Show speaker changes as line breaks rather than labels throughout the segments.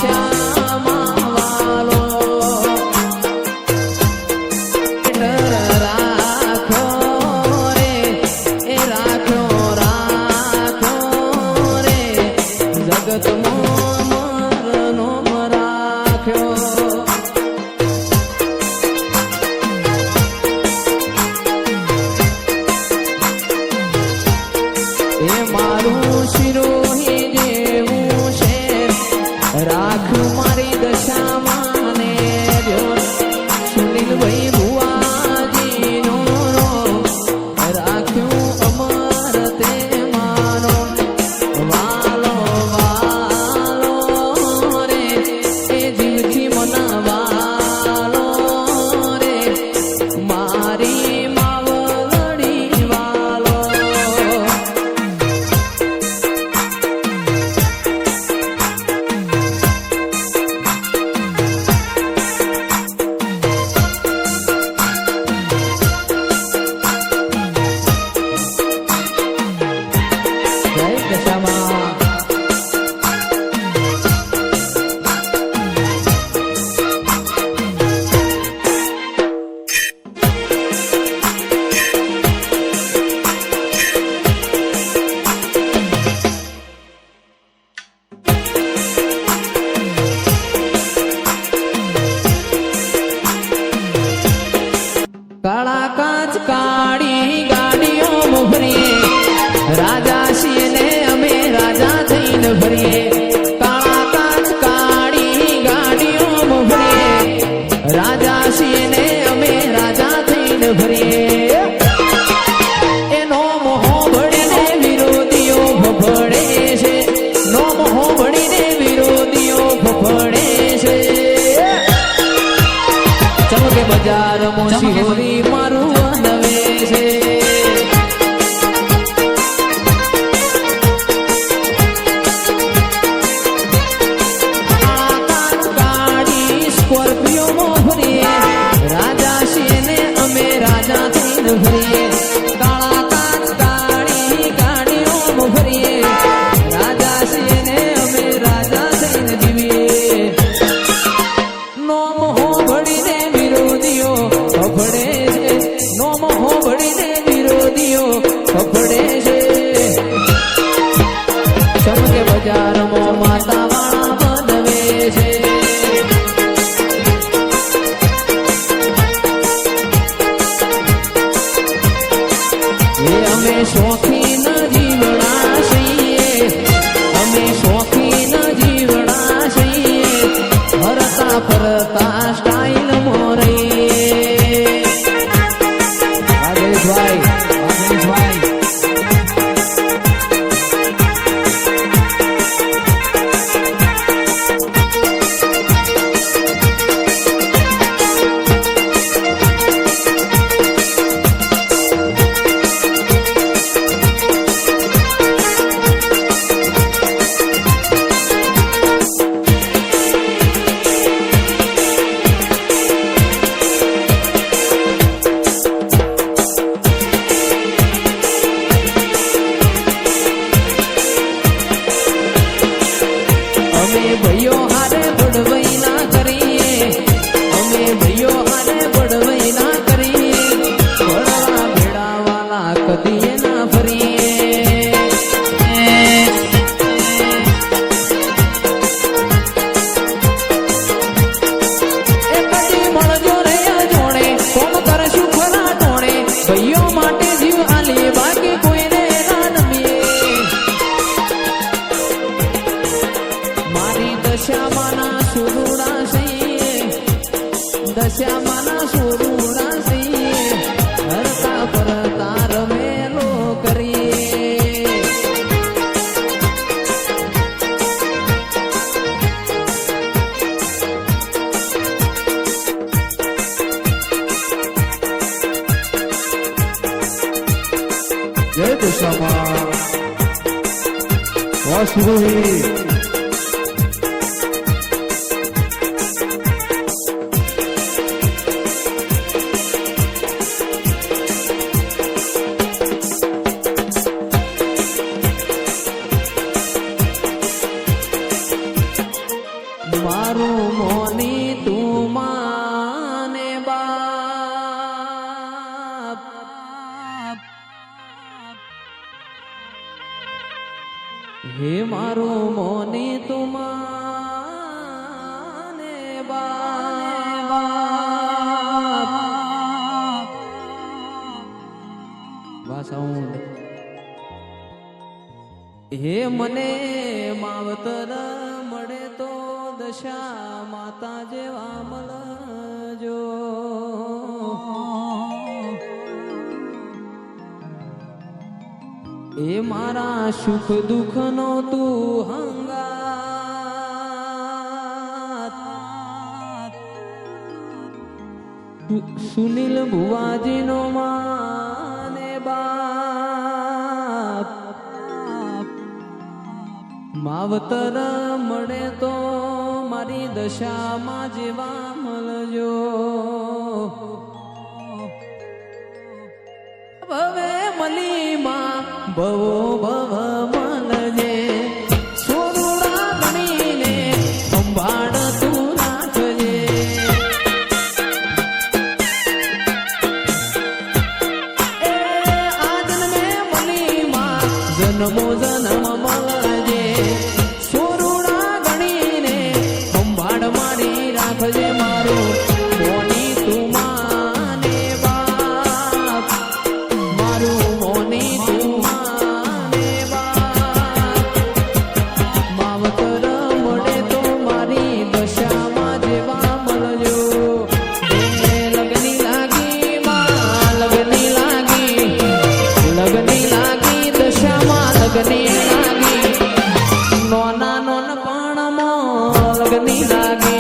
દશામાં વાલો રાખો રે એ રાખો રાખો રે જગતમાં મરનો રાખ્યો મારું શિરોહી જેવું છે રાખ મારી દશામાં ને સુનિલભાઈ ભુવાજીનો રાખ્યું અમર તે માનો વાલો વાલો રે એ જીવથી મનવાલો રે મારી માવલડી વાલો કાળા કાચ કાળી ગાડીઓ ભરીએ રાજા છીએ ને અમે રાજા થઈને ભરીએ કાળા કાચ કાળી ગાડીઓ ભરીએ રાજા છીએ ને અમે રાજા થઈને ભરીએ એનો મોહો ભળીને વિરોધીઓ ફફડે છે નો મોહો ભળીને વિરોધીઓ ફફડે છે ચમકે બજારમાં શિહોરી મારું નવે છે ગાડી સ્કોર્પિયો માં ફરીએ રાજા છીએ ને અમે રાજા થઈને ફરીએ કાળા કાચ ગાડી ગાડીઓ ફરીએ રાજા છીએ ને અમે રાજા થઈને જીવીએ નો મોહો ભળીને વિરોધીઓ ફફડે છે નો મોહો ભળીને વિરોધીઓ ફફડે છે ચમકે બજારમાં માતા વાળા બનવે છે એ અમે શોખીન જીવડા છીએ અમે શોખીન જીવડા છીએ ફરતા ફરતા સ્ટાઇલ મોરઈએ રાજેશભાઈ અમે ભાઈઓ હારે બડવઈ ના કરીએ અમે ભાઈઓ હારે બડવઈ ના કરીએ બડવા ભેડા વાલા કદીએ ના ફરીએ એ કદી મળજો રે જોડે કોમ કરશું ખરા ટોણે ભાઈઓ માટે જીવ આલે બાકી કોઈને ના નમીએ મારી દશામાના સુરુડા છીએ દશામાના સુરુડા છીએ હરતા ફરતા રમેલો કરીએ જય દશામા વાસુદેવી મારું મોની તું માને બાપ હે મારું મોની તું માને બાપ વાહ સાઉન્ડ હે મને માવતર મળે તો દશા માતા જેવા મળજો એ મારા સુખ દુઃખ નો તું હંગાત સુનિલ ભુવાજી નો માને બાપ માવતર મળે તો મારી દશામાં જેવા મળજો ભવે મલીમાં ભવો ભવ મળજે સોરુડા ગણીને સંભાળ તું રાખજે એ આ જન્મે મલીમાં જન્મો જન્મ મળજે સોરુડા ગણીને સંભાળ મારી રાખજે મારું મોની તું માને બાપ મારું મોની તું માને બાપ માવતર મળે તો મારી દશામાં જેવા મળજો એ લગની લાગી માં લગની લાગી દશામાં લગની લાગી નોના નોનપણમાં લગની લાગી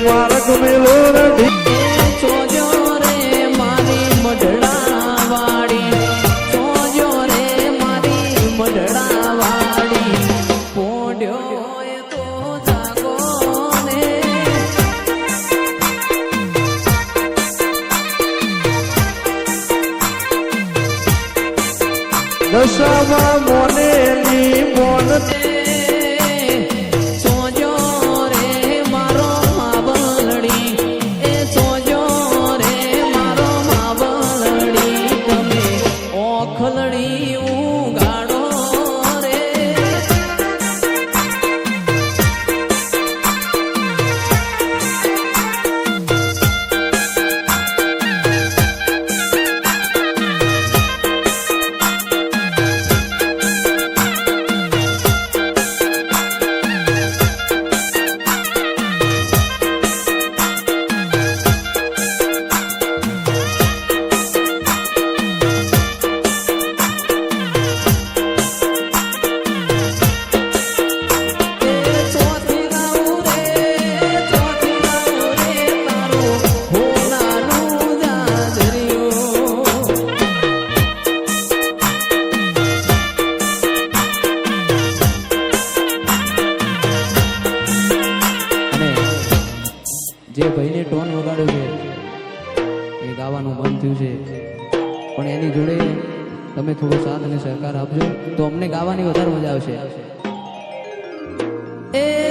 માર્ગ મેલો
સોજો રે મારી મઢડા વાડી સોજો રે મારી મઢડા વાડી પોડ્યો એ તો જાગો ને
દશામાં મોનેલી મોન
સોજો રે મારો માવલડી એ સોજો રે મારો માવલડી તમે ઓખલડી ઉગાડો રે જે ભાઈને ટોન વગાડ્યો છે એ ગાવાનું મન થયું છે પણ એની જોડે તમે થોડો સાથ અને સહકાર આપજો તો અમને ગાવાની વધારે મજા આવશે એ